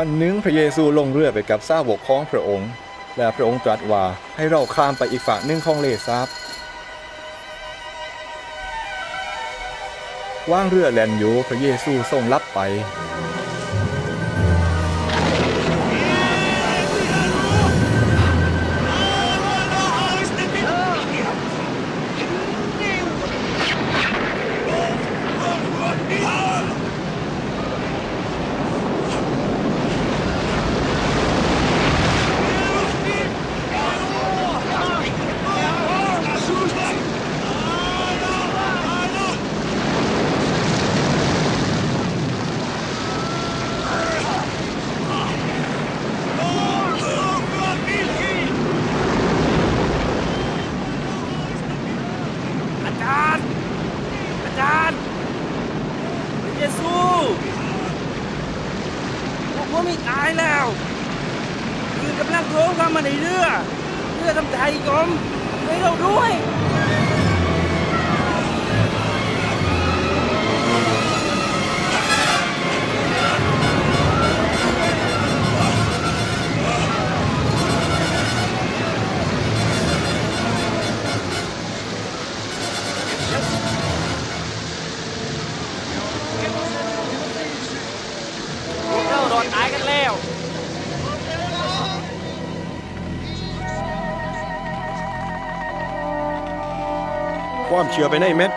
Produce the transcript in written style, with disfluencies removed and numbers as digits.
วันหนึ่งพระเยซูลงเรือไปกับสาวกของพระองค์และพระองค์ตรัสว่าให้เราข้ามไปอีกฝั่งหนึ่งของเลสาบว่างเรือแล่นอยู่พระเยซูทรงลับไปพระเยซูพวกผมไม่ตายแล้วคือกำลังโถมเข้ามาในเรือทำใจกลมให้เราด้วยเรารอดตายกันแล้วความเชื่อไปในเม็ด